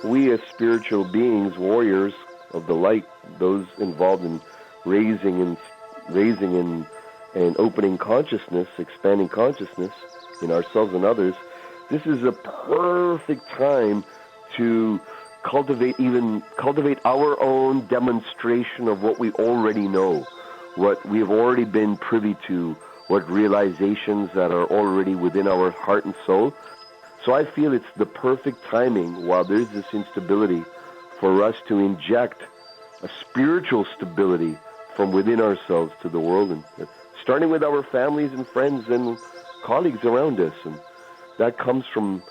we as spiritual beings, warriors of the light, those involved in raising and opening consciousness, expanding consciousness in ourselves and others, this is a perfect time to cultivate our own demonstration of what we already know, what we have already been privy to, what realizations that are already within our heart and soul. So I feel it's the perfect timing, while there's this instability, for us to inject a spiritual stability from within ourselves to the world, and starting with our families and friends and colleagues around us. And that comes from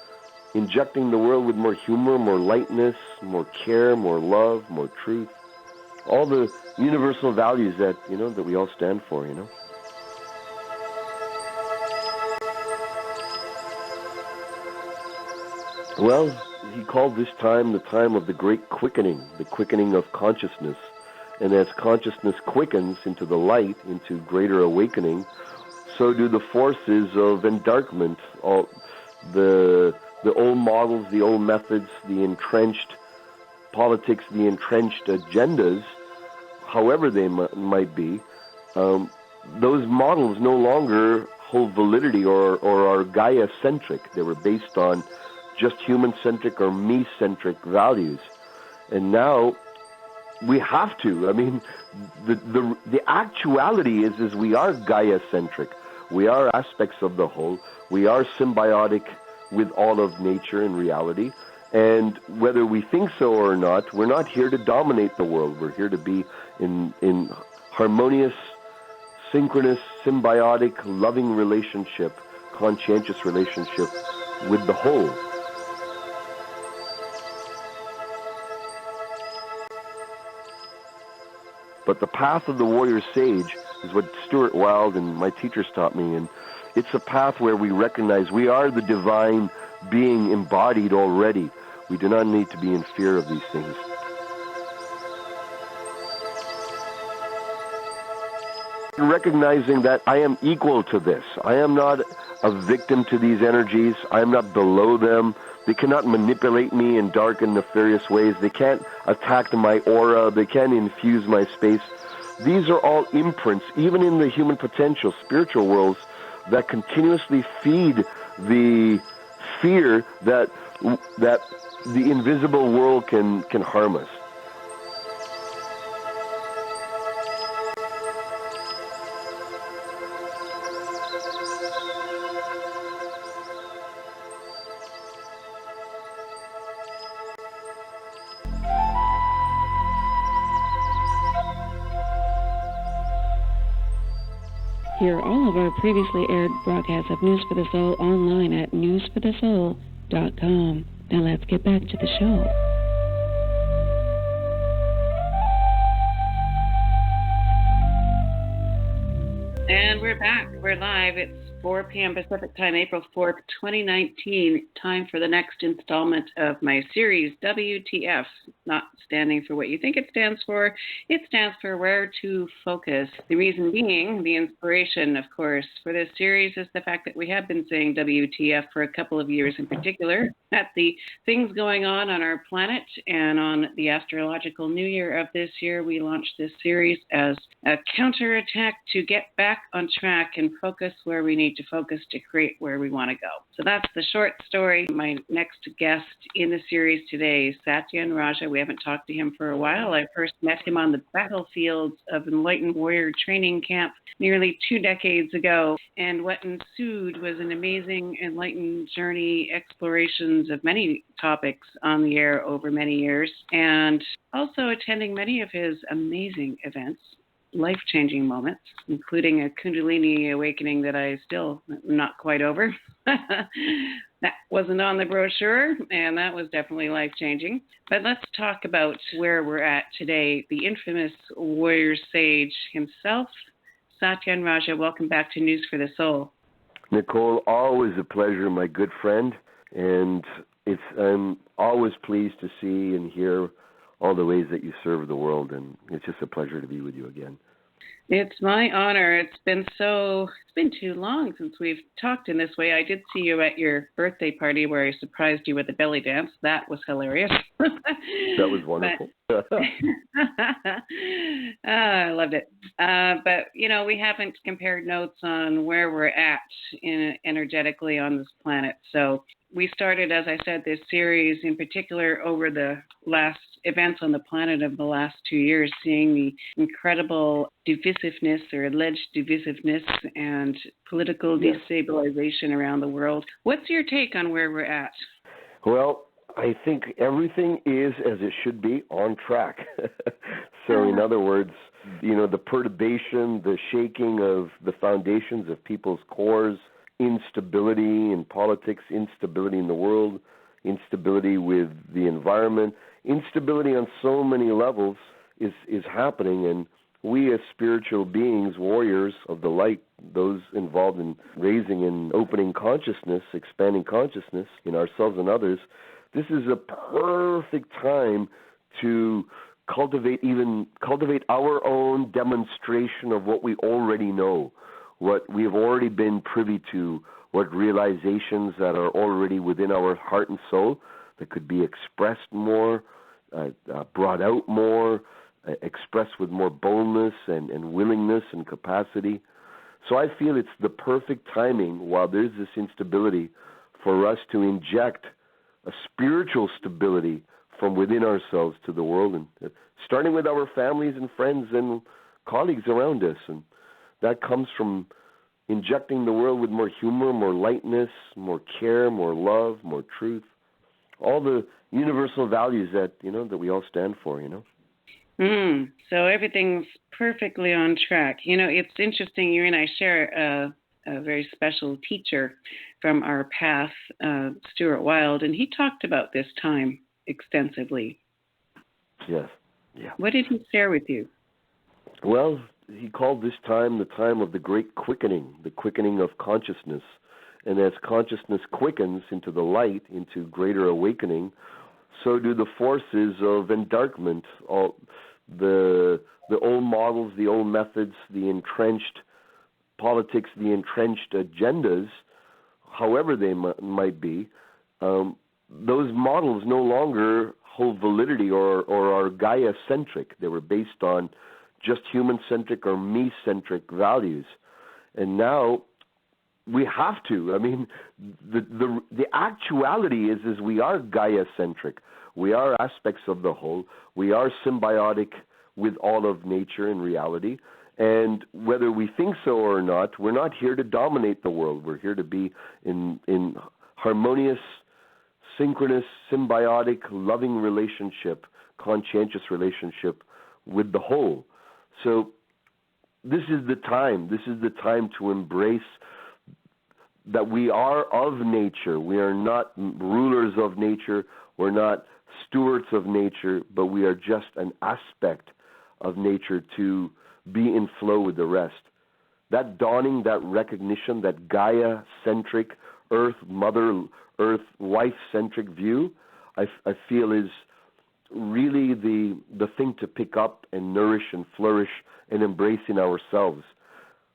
injecting the world with more humor, more lightness, more care, more love, more truth, all the universal values that we all stand for. Well, he called this time the time of the great quickening, the quickening of consciousness. And as consciousness quickens into the light, into greater awakening, so do the forces of endarkment, all the old models, the old methods, the entrenched politics, the entrenched agendas, however they might be. Those models no longer hold validity or are Gaia-centric. They were based on just human-centric or me-centric values. And now we have to. I mean, the actuality is we are Gaia-centric. We are aspects of the whole. We are symbiotic with all of nature and reality. And whether we think so or not, we're not here to dominate the world. We're here to be in harmonious, synchronous, symbiotic, loving relationship, conscientious relationship with the whole. But the path of the warrior sage is what Stuart Wilde and my teachers taught me, and it's a path where we recognize we are the divine being embodied already. We do not need to be in fear of these things. Recognizing that I am equal to this. I am not a victim to these energies. I am not below them. They cannot manipulate me in dark and nefarious ways. They can't attack my aura. They can't infuse my space. These are all imprints, even in the human potential, spiritual worlds, that continuously feed the fear that the invisible world can harm us. Hear all of our previously aired broadcasts of News for the Soul online at newsforthesoul.com. Now let's get back to the show. And we're back. We're live. It's 4 p.m. Pacific Time, April 4th, 2019. Time for the next installment of my series, WTF, not standing for what you think it stands for. It stands for Where To Focus. The reason being, the inspiration, of course, for this series is the fact that we have been saying WTF for a couple of years in particular at the things going on our planet, and on the astrological new year of this year, we launched this series as a counterattack to get back on track and focus where we need to focus to create where we want to go. So that's the short story. My next guest in the series today is Satyen Raja. We haven't talked to him for a while. I first met him on the battlefields of Enlightened Warrior Training Camp nearly 2 decades ago, and what ensued was an amazing enlightened journey, explorations of many topics on the air over many years, and also attending many of his amazing events, life-changing moments, including a Kundalini awakening that I still am not quite over. That wasn't on the brochure, and that was definitely life-changing. But let's talk about where we're at today. The infamous warrior sage himself, Satyen Raja. Welcome back to News for the Soul. Nicole, always a pleasure, my good friend, and I'm always pleased to see and hear all the ways that you serve the world, and it's just a pleasure to be with you again. It's my honor. It's been too long since we've talked in this way. I did see you at your birthday party where I surprised you with a belly dance. That was hilarious. That was wonderful. I loved it. But, we haven't compared notes on where we're at energetically on this planet. So we started, as I said, this series in particular over the last events on the planet of the last 2 years, seeing the incredible divisiveness or alleged divisiveness and political destabilization around the world. What's your take on where we're at? Well, I think everything is as it should be, on track. So in other words, the perturbation, the shaking of the foundations of people's cores, instability in politics, instability in the world, instability with the environment, instability on so many levels is happening. And we as spiritual beings, warriors of the light, those involved in raising and opening consciousness, expanding consciousness in ourselves and others, this is a perfect time to cultivate our own demonstration of what we already know, what we've already been privy to, what realizations that are already within our heart and soul that could be expressed more, brought out more, expressed with more boldness and willingness and capacity. So I feel it's the perfect timing, while there's this instability, for us to inject a spiritual stability from within ourselves to the world, and starting with our families and friends and colleagues around us. And that comes from injecting the world with more humor, more lightness, more care, more love, more truth, all the universal values that we all stand for. So everything's perfectly on track. It's interesting. You and I share a very special teacher from our path, Stuart Wilde, and he talked about this time extensively. Yes. Yeah. What did he share with you? Well, he called this time the time of the great quickening, the quickening of consciousness. And as consciousness quickens into the light, into greater awakening, so do the forces of endarkment, all the old models, the old methods, the entrenched politics, the entrenched agendas, however they might be, those models no longer hold validity or are Gaia-centric. They were based on just human-centric or me-centric values. And now we have to. I mean, the actuality is we are Gaia-centric. We are aspects of the whole. We are symbiotic with all of nature and reality. And whether we think so or not, we're not here to dominate the world. We're here to be in harmonious, synchronous, symbiotic, loving relationship, conscientious relationship with the whole. So this is the time. This is the time to embrace that we are of nature. We are not rulers of nature. We're not stewards of nature, but we are just an aspect of nature to be in flow with the rest. That dawning, that recognition, that Gaia-centric, Earth, Mother Earth, wife-centric view, I feel is really the thing to pick up and nourish and flourish and embrace in ourselves.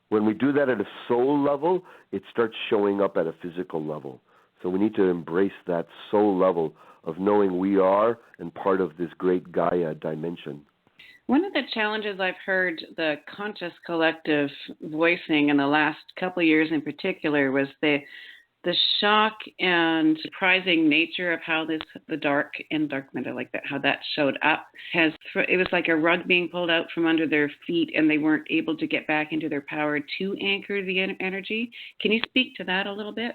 When we do that at a soul level, it starts showing up at a physical level. So we need to embrace that soul level of knowing we are and part of this great Gaia dimension. One of the challenges I've heard the conscious collective voicing in the last couple of years in particular was the shock and surprising nature of how the dark endarkment, I like that, how that showed up. It was like a rug being pulled out from under their feet, and they weren't able to get back into their power to anchor the energy. Can you speak to that a little bit?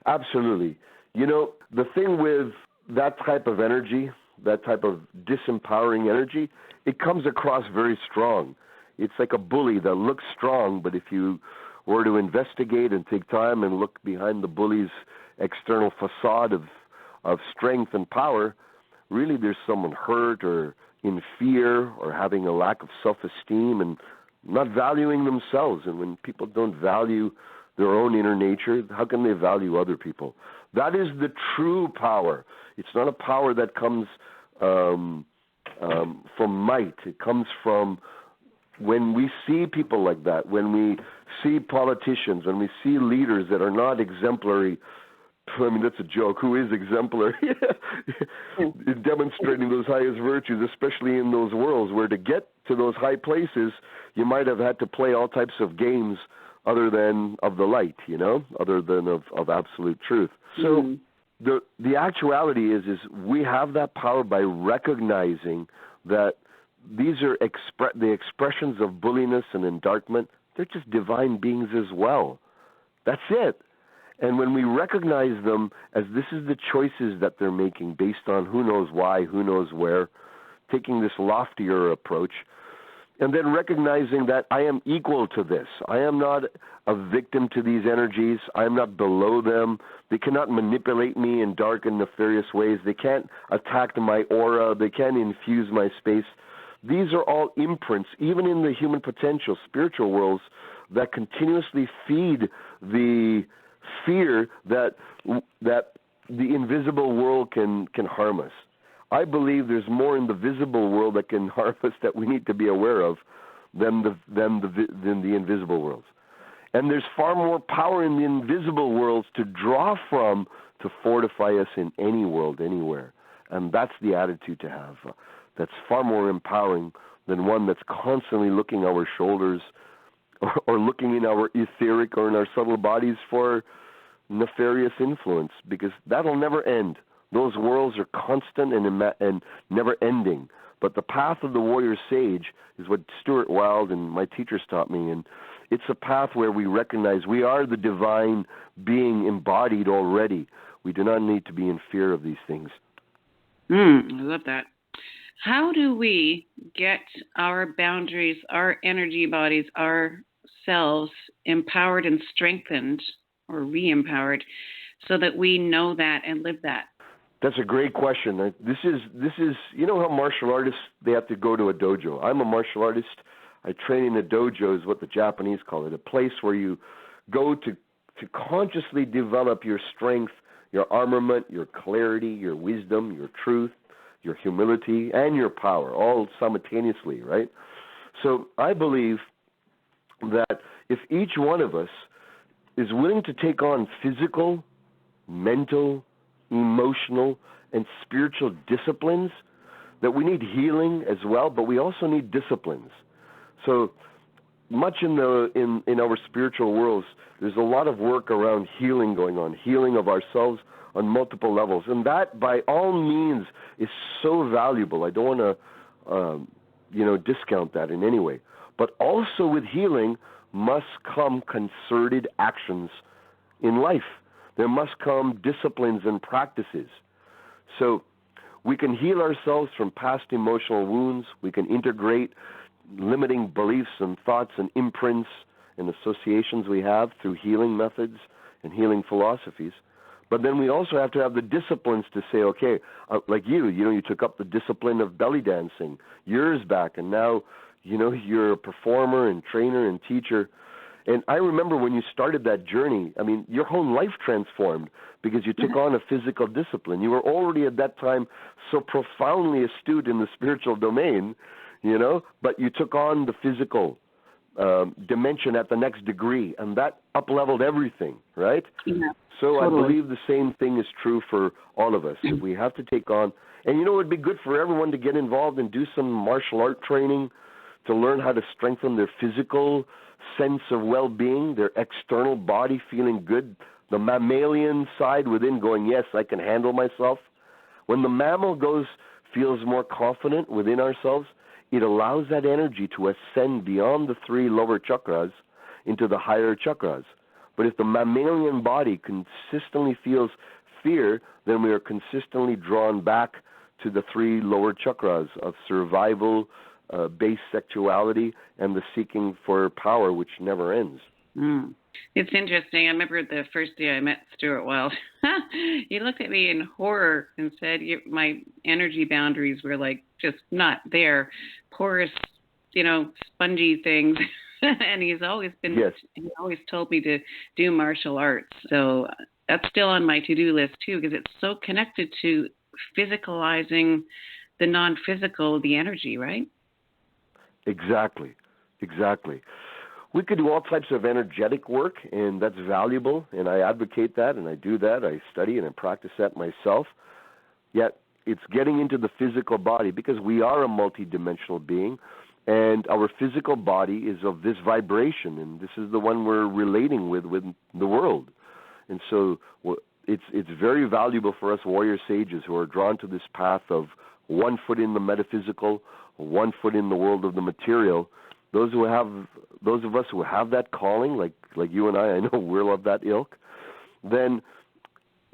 Absolutely. The thing with that type of energy, that type of disempowering energy, it comes across very strong. It's like a bully that looks strong, but if you were to investigate and take time and look behind the bully's external facade of strength and power, really there's someone hurt or in fear or having a lack of self-esteem and not valuing themselves. And when people don't value their own inner nature, how can they value other people? That is the true power. It's not a power that comes from might. It comes from when we see people like that, when we see politicians, when we see leaders that are not exemplary, I mean, that's a joke. Who is exemplary? In demonstrating those highest virtues, especially in those worlds where to get to those high places, you might have had to play all types of games other than of the light, other than of absolute truth. So the actuality is we have that power by recognizing that these are the expressions of bulliness and endarkment. They're just divine beings as well. That's it. And when we recognize them as this is the choices that they're making based on who knows why, who knows where, taking this loftier approach, and then recognizing that I am equal to this. I am not a victim to these energies. I am not below them. They cannot manipulate me in dark and nefarious ways. They can't attack my aura. They can't infuse my space. These are all imprints, even in the human potential, spiritual worlds, that continuously feed the fear that the invisible world can harm us. I believe there's more in the visible world that can harm us that we need to be aware of than the invisible worlds. And there's far more power in the invisible worlds to draw from to fortify us in any world, anywhere. And that's the attitude to have. That's far more empowering than one that's constantly looking our shoulders or looking in our etheric or in our subtle bodies for nefarious influence, because that'll never end. Those worlds are constant and never ending. But the path of the warrior sage is what Stuart Wilde and my teachers taught me, and it's a path where we recognize we are the divine being embodied already. We do not need to be in fear of these things. I love that. How do we get our boundaries, our energy bodies, ourselves empowered and strengthened or re-empowered so that we know that and live that? That's a great question. This is how martial artists, they have to go to a dojo. I'm a martial artist. I train in a dojo, is what the Japanese call it, a place where you go to consciously develop your strength, your armament, your clarity, your wisdom, your truth, your humility, and your power, all simultaneously, right? So I believe that if each one of us is willing to take on physical, mental, emotional, and spiritual disciplines, that we need healing as well, but we also need disciplines. So much in our spiritual worlds, there's a lot of work around healing going on, healing of ourselves on multiple levels, and that by all means is so valuable. I don't want to discount that in any way. But also with healing must come concerted actions in life. There must come disciplines and practices. So we can heal ourselves from past emotional wounds. We can integrate limiting beliefs and thoughts and imprints and associations we have through healing methods and healing philosophies. But then we also have to have the disciplines to say, okay, like you took up the discipline of belly dancing years back, and now, you're a performer and trainer and teacher. And I remember when you started that journey, I mean, your whole life transformed because you took on a physical discipline. You were already at that time so profoundly astute in the spiritual domain, but you took on the physical dimension at the next degree, and that up-leveled everything, right? Yeah, so totally. I believe the same thing is true for all of us. We have to take on, and it would be good for everyone to get involved and do some martial art training to learn how to strengthen their physical sense of well-being, their external body feeling good, the mammalian side within going, yes, I can handle myself. When the mammal feels more confident within ourselves, it allows that energy to ascend beyond the 3 lower chakras into the higher chakras. But if the mammalian body consistently feels fear, then we are consistently drawn back to the 3 lower chakras of survival, base sexuality, and the seeking for power, which never ends. It's interesting. I remember the first day I met Stuart Wilde. He looked at me in horror and said, my energy boundaries were like just not there. Porous, spongy things. And he's always been, he always told me to do martial arts. So that's still on my to-do list too, because it's so connected to physicalizing the non-physical, the energy, right? Exactly. Exactly. We could do all types of energetic work, and that's valuable, and I advocate that, and I do that. I study and I practice that myself. Yet it's getting into the physical body, because we are a multidimensional being, and our physical body is of this vibration, and this is the one we're relating with the world. And so it's very valuable for us warrior sages who are drawn to this path of 1 foot in the metaphysical, 1 foot in the world of the material. Those of us who have that calling, like you and I know we're of that ilk, then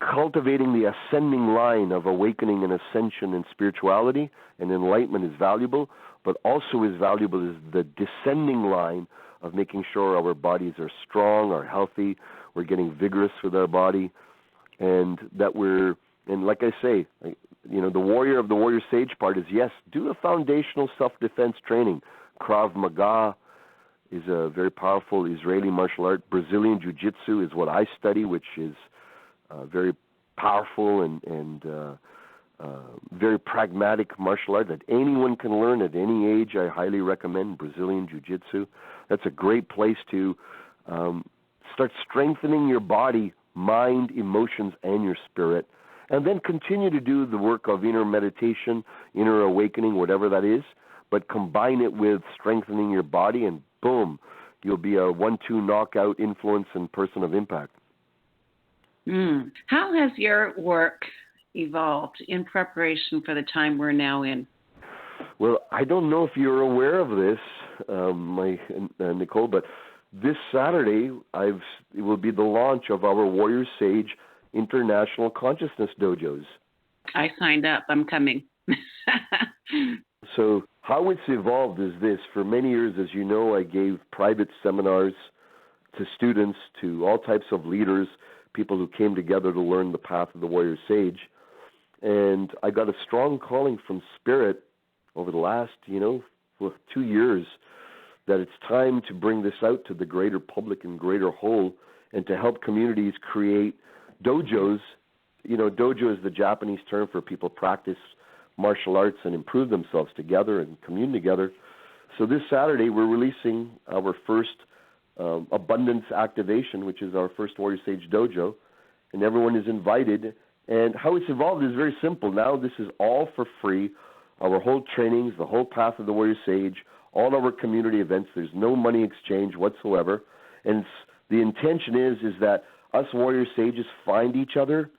cultivating the ascending line of awakening and ascension and spirituality and enlightenment is valuable, but also as valuable is the descending line of making sure our bodies are strong, are healthy, we're getting vigorous with our body, and that and like I say, the warrior of the warrior sage part is, yes, do a foundational self-defense training. Krav Maga is a very powerful Israeli martial art. Brazilian Jiu-Jitsu is what I study, which is very powerful and very pragmatic martial art that anyone can learn at any age. I highly recommend Brazilian Jiu-Jitsu. That's a great place to start strengthening your body, mind, emotions, and your spirit, and then continue to do the work of inner meditation, inner awakening, whatever that is, but combine it with strengthening your body, and boom, you'll be a 1-2 knockout influence and person of impact. How has your work evolved in preparation for the time we're now in? Well, I don't know if you're aware of this, Nicole, but this Saturday it will be the launch of our Warrior Sage International Consciousness Dojos. I signed up. I'm coming. So how it's evolved is this. For many years, as you know, I gave private seminars to students, to all types of leaders, people who came together to learn the path of the warrior sage. And I got a strong calling from Spirit over the last, 2 years, that it's time to bring this out to the greater public and greater whole, and to help communities create dojos. Dojo is the Japanese term for people practice martial arts and improve themselves together and commune together. So this Saturday, we're releasing our first abundance activation, which is our first Warrior Sage Dojo, and everyone is invited. And how it's evolved is very simple. Now this is all for free. Our whole trainings, the whole path of the Warrior Sage, all our community events, there's no money exchange whatsoever. And the intention is that us Warrior Sages find each other,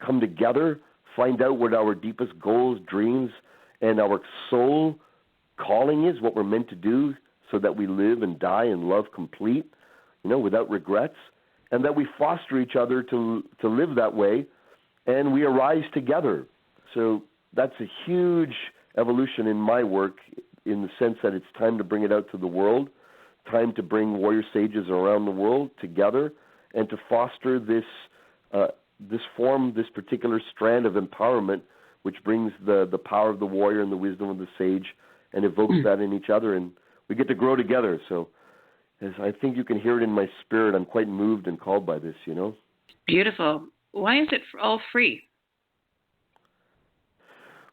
come together, find out what our deepest goals, dreams, and our soul calling is, what we're meant to do, so that we live and die and love complete, without regrets, and that we foster each other to live that way, and we arise together. So that's a huge evolution in my work, in the sense that it's time to bring it out to the world, time to bring warrior sages around the world together, and to foster this particular strand of empowerment, which brings the power of the warrior and the wisdom of the sage and evokes that in each other, and we get to grow together. So as I think you can hear it in my spirit, I'm quite moved and called by this, Beautiful. Why is it all free?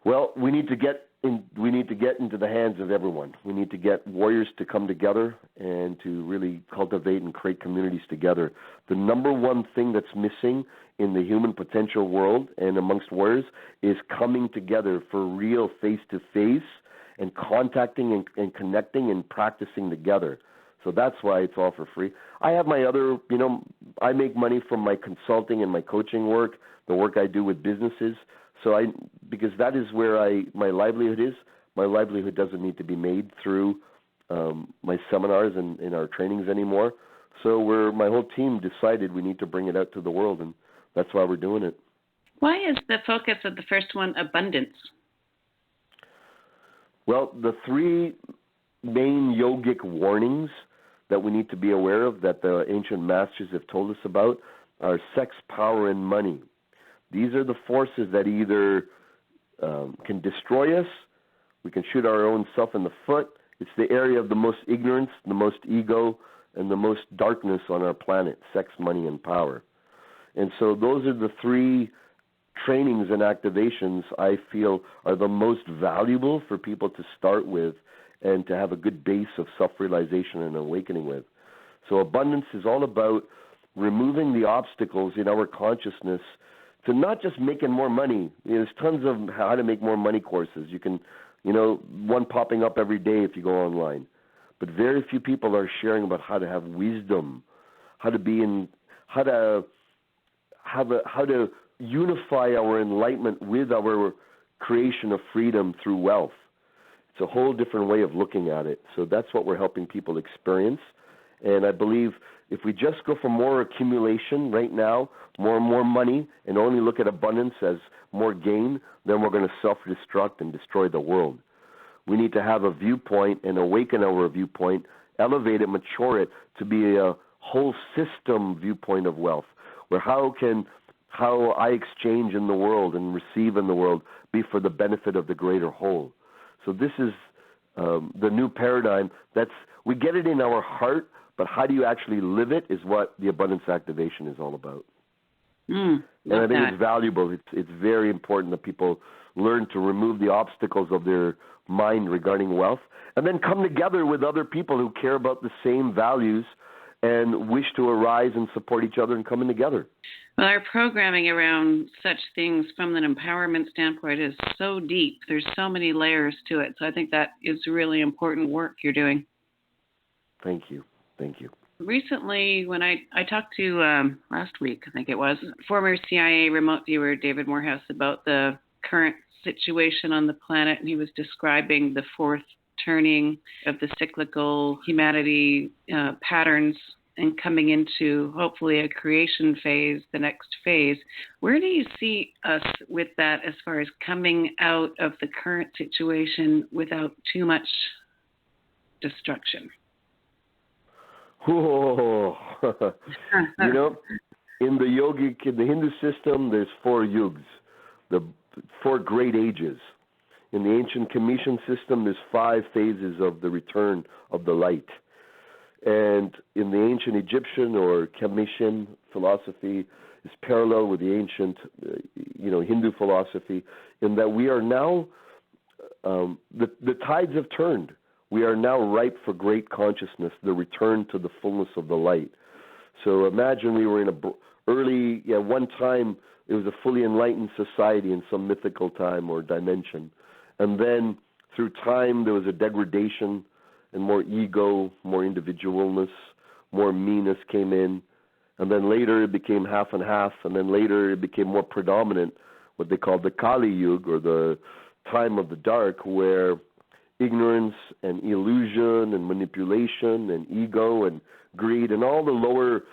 Well, we need to get into the hands of everyone. We need to get warriors to come together and to really cultivate and create communities together. The number one thing that's missing in the human potential world and amongst warriors is coming together for real face-to-face and contacting and connecting and practicing together. So that's why it's all for free. I have my other, I make money from my consulting and my coaching work, the work I do with businesses. So because that is where my livelihood is. My livelihood doesn't need to be made through my seminars and in our trainings anymore. So my whole team decided we need to bring it out to the world, and that's why we're doing it. Why is the focus of the first one abundance? Well, the 3 main yogic warnings that we need to be aware of, that the ancient masters have told us about, are sex, power, and money. These are the forces that either can destroy us, we can shoot our own self in the foot. It's the area of the most ignorance, the most ego, and the most darkness on our planet: sex, money, and power. And so those are the 3 trainings and activations I feel are the most valuable for people to start with and to have a good base of self-realization and awakening with. So abundance is all about removing the obstacles in our consciousness to not just making more money. There's tons of how to make more money courses. You can, one popping up every day if you go online. But very few people are sharing about how to have wisdom, how to unify our enlightenment with our creation of freedom through wealth. It's a whole different way of looking at it. So that's what we're helping people experience. And I believe if we just go for more accumulation right now, more and more money, and only look at abundance as more gain, then we're going to self-destruct and destroy the world. We need to have a viewpoint and awaken our viewpoint, elevate it, mature it to be a whole system viewpoint of wealth, where how I exchange in the world and receive in the world be for the benefit of the greater whole. So this is the new paradigm. We get it in our heart, but how do you actually live it is what the abundance activation is all about. And I think it's valuable. It's very important that people learn to remove the obstacles of their mind regarding wealth, and then come together with other people who care about the same values and wish to arise and support each other and coming together. Well, our programming around such things from an empowerment standpoint is so deep. There's so many layers to it. So I think that is really important work you're doing. Thank you. Thank you. Recently, when I talked to, last week, I think it was, former CIA remote viewer David Morehouse about the current situation on the planet, and he was describing the fourth turning of the cyclical humanity patterns and coming into hopefully a creation phase, the next phase. Where do you see us with that as far as coming out of the current situation without too much destruction? Oh, in the yogic, in the Hindu system, there's 4 yugs, the 4 great ages. In the ancient Commission system, there's 5 phases of the return of the light. And in the ancient Egyptian or Commission philosophy is parallel with the ancient, Hindu philosophy, in that we are now, the tides have turned. We are now ripe for great consciousness, the return to the fullness of the light. So imagine we were in one time it was a fully enlightened society in some mythical time or dimension. And then through time there was a degradation and more ego, more individualness, more meanness came in. And then later it became half and half, and then later it became more predominant, what they call the Kali Yuga, or the time of the dark, where ignorance and illusion and manipulation and ego and greed and all the lower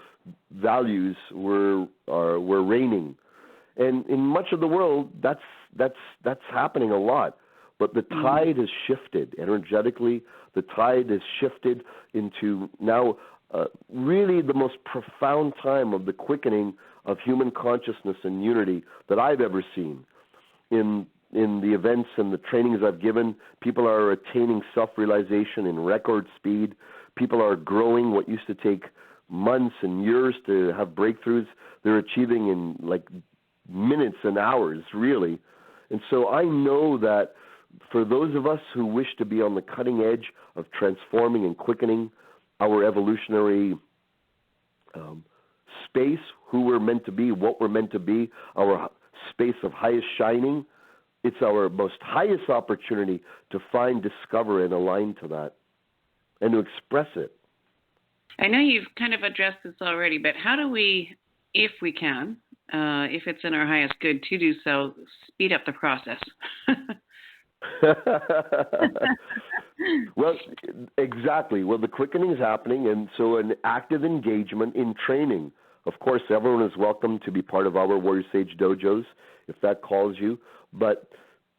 values were reigning. And in much of the world, that's happening a lot. But the tide has shifted energetically. The tide has shifted into now really the most profound time of the quickening of human consciousness and unity that I've ever seen. In the events and the trainings I've given, people are attaining self-realization in record speed. People are growing what used to take months and years to have breakthroughs. They're achieving in like minutes and hours, really. And so I know that for those of us who wish to be on the cutting edge of transforming and quickening our evolutionary space, who we're meant to be, what we're meant to be, our space of highest shining, it's our most highest opportunity to find, discover, and align to that and to express it. I know you've kind of addressed this already, but how do we, if we can, if it's in our highest good to do so, speed up the process? Well, exactly. Well, the quickening is happening, and so an active engagement in training. Of course, everyone is welcome to be part of our Warrior Sage Dojos, if that calls you. But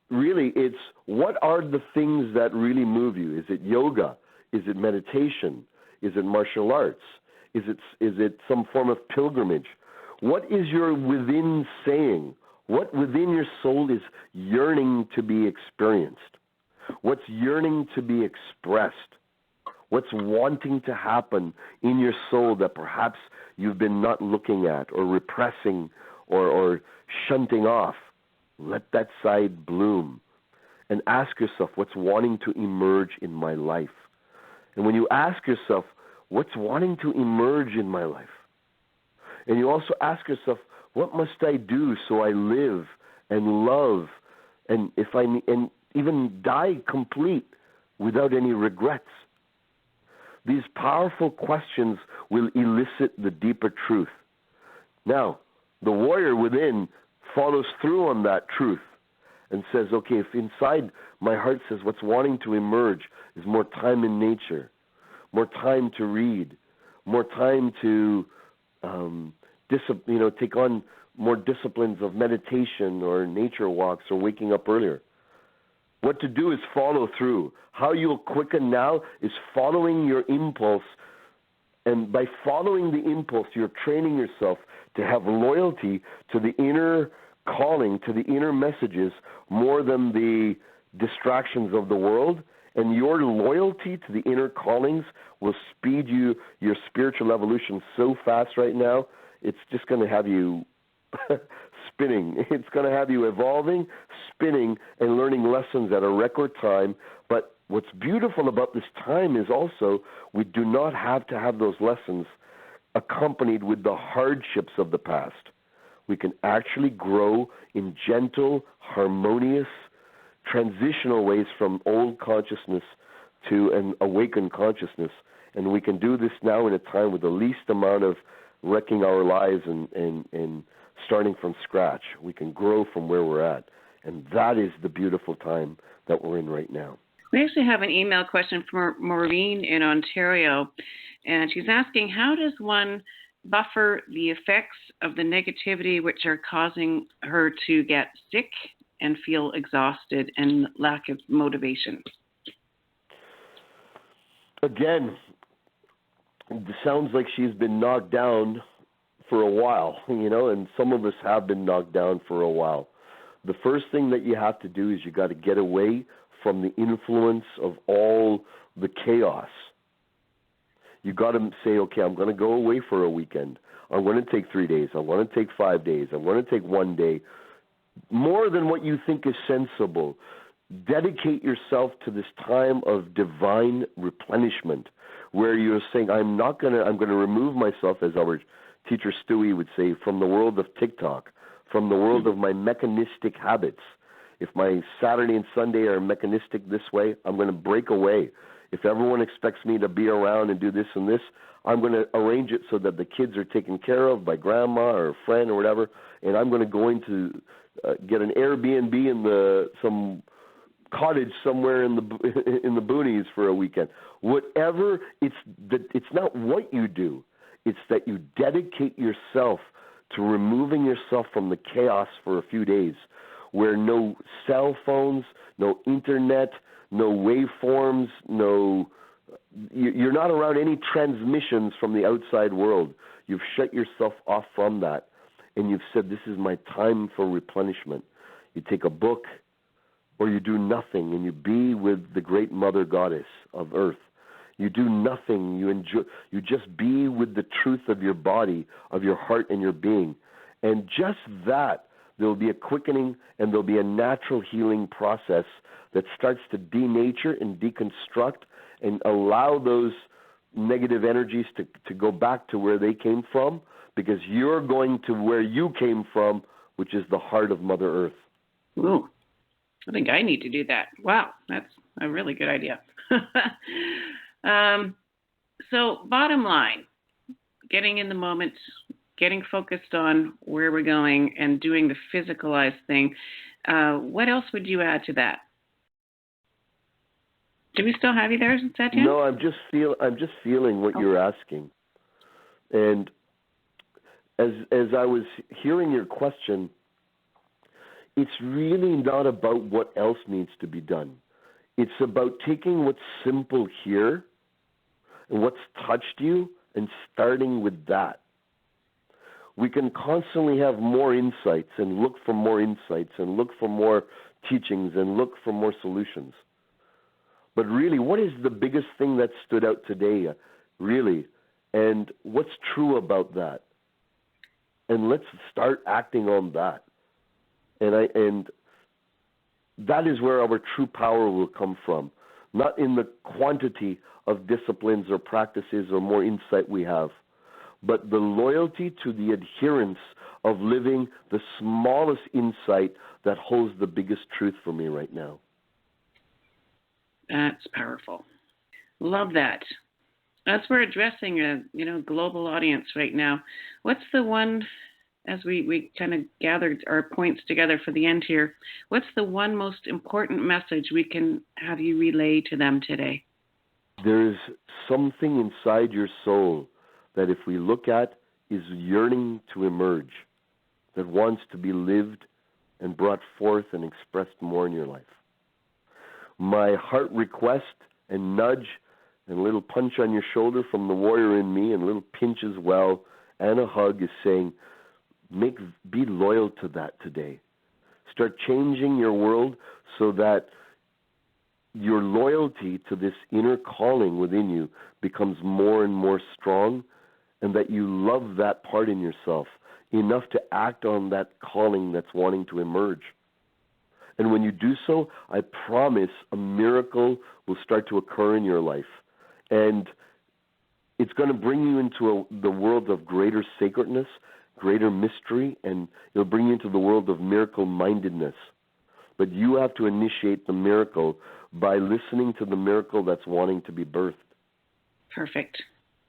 really, it's what are the things that really move you? Is it yoga? Is it meditation? Is it martial arts? Is it some form of pilgrimage? What is your within saying? What within your soul is yearning to be experienced? What's yearning to be expressed? What's wanting to happen in your soul that perhaps you've been not looking at or repressing or shunting off? Let that side bloom. and ask yourself what's wanting to emerge in my life. And when you ask yourself what's wanting to emerge in my life, and you also ask yourself, what must I do so I live and love and and even die complete without any regrets? These powerful questions will elicit the deeper truth. Now, the warrior within follows through on that truth and says, okay, if inside my heart says what's wanting to emerge is more time in nature, more time to read, more time to take on more disciplines of meditation or nature walks or waking up earlier. What to do is follow through. How you'll quicken now is following your impulse. And by following the impulse, you're training yourself to have loyalty to the inner calling, to the inner messages, more than the distractions of the world. And your loyalty to the inner callings will speed your spiritual evolution so fast right now, it's just going to have you spinning. It's going to have you evolving, spinning, and learning lessons at a record time. But what's beautiful about this time is also we do not have to have those lessons accompanied with the hardships of the past. We can actually grow in gentle, harmonious, transitional ways from old consciousness to an awakened consciousness. And we can do this now in a time with the least amount of wrecking our lives and starting from scratch. We can grow from where we're at. And that is the beautiful time that we're in right now. We actually have an email question from Maureen in Ontario, and she's asking, how does one buffer the effects of the negativity which are causing her to get sick and feel exhausted and lack of motivation? Again, it sounds like she's been knocked down for a while, and some of us have been knocked down for a while. The first thing that you have to do is you got to get away from the influence of all the chaos. You got to say, okay, I'm going to go away for a weekend. I'm going to take 3 days. I'm going to take 5 days. I'm going to take 1 day. More than what you think is sensible. Dedicate yourself to this time of divine replenishment, where you're saying, I'm going to remove myself, as our teacher Stewie would say, from the world of TikTok, from the world of my mechanistic habits. If my Saturday and Sunday are mechanistic this way, I'm going to break away. If everyone expects me to be around and do this and this, I'm going to arrange it so that the kids are taken care of by grandma or a friend or whatever, and I'm going to go into get an Airbnb in some cottage somewhere in the boonies for a weekend. Whatever, it's not what you do. It's that you dedicate yourself to removing yourself from the chaos for a few days, where no cell phones, no internet, no waveforms, you're not around any transmissions from the outside world. You've shut yourself off from that, and you've said, this is my time for replenishment. You take a book, or you do nothing, and you be with the great Mother Goddess of Earth. You do nothing. You just be with the truth of your body, of your heart and your being. And just that, there will be a quickening and there will be a natural healing process that starts to denature and deconstruct and allow those negative energies to go back to where they came from, because you're going to where you came from, which is the heart of Mother Earth. Ooh, I think I need to do that. Wow, that's a really good idea. So bottom line, getting in the moment, getting focused on where we're going and doing the physicalized thing. What else would you add to that? Do we still have you there, Satyen? No, I'm just feeling what you're asking. And as I was hearing your question, it's really not about what else needs to be done. It's about taking what's simple here and what's touched you and starting with that. We can constantly have more insights and look for more insights and look for more teachings and look for more solutions. But really, what is the biggest thing that stood out today, really? And what's true about that? And let's start acting on that. And that is where our true power will come from, not in the quantity of disciplines or practices or more insight we have, but the loyalty to the adherence of living the smallest insight that holds the biggest truth for me right now. That's powerful. Love that. As we're addressing a global audience right now, what's the one, as we kind of gathered our points together for the end here, what's the one most important message we can have you relay to them today? There's something inside your soul that if we look at is yearning to emerge, that wants to be lived and brought forth and expressed more in your life. My heart request and nudge and a little punch on your shoulder from the warrior in me and a little pinch as well and a hug is saying, be loyal to that today. Start changing your world so that your loyalty to this inner calling within you becomes more and more strong, and that you love that part in yourself enough to act on that calling that's wanting to emerge. And when you do so, I promise a miracle will start to occur in your life. And it's going to bring you into the world of greater sacredness, greater mystery, and it'll bring you into the world of miracle-mindedness. But you have to initiate the miracle by listening to the miracle that's wanting to be birthed. Perfect.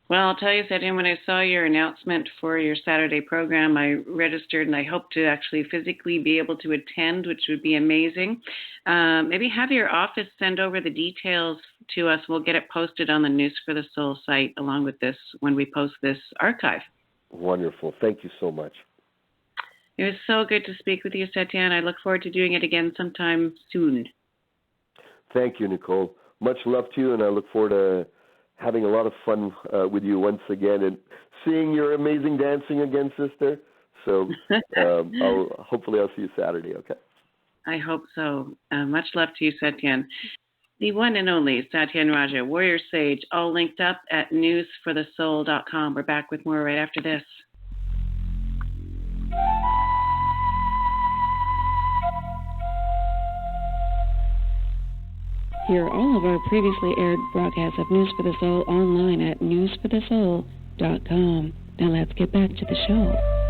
Well, I'll tell you, Satyen, when I saw your announcement for your Saturday program, I registered and I hope to actually physically be able to attend, which would be amazing. Maybe have your office send over the details to us. We'll get it posted on the News for the Soul site along with this when we post this archive. Wonderful. Thank you so much. It was so good to speak with you, Satyen. I look forward to doing it again sometime soon. Thank you, Nicole. Much love to you, and I look forward to having a lot of fun with you once again and seeing your amazing dancing again, sister. So hopefully I'll see you Saturday, okay? I hope so. Much love to you, Satyen. The one and only Satyen Raja, Warrior Sage, all linked up at newsforthesoul.com. We're back with more right after this. Hear all of our previously aired broadcasts of News for the Soul online at newsforthesoul.com. Now let's get back to the show.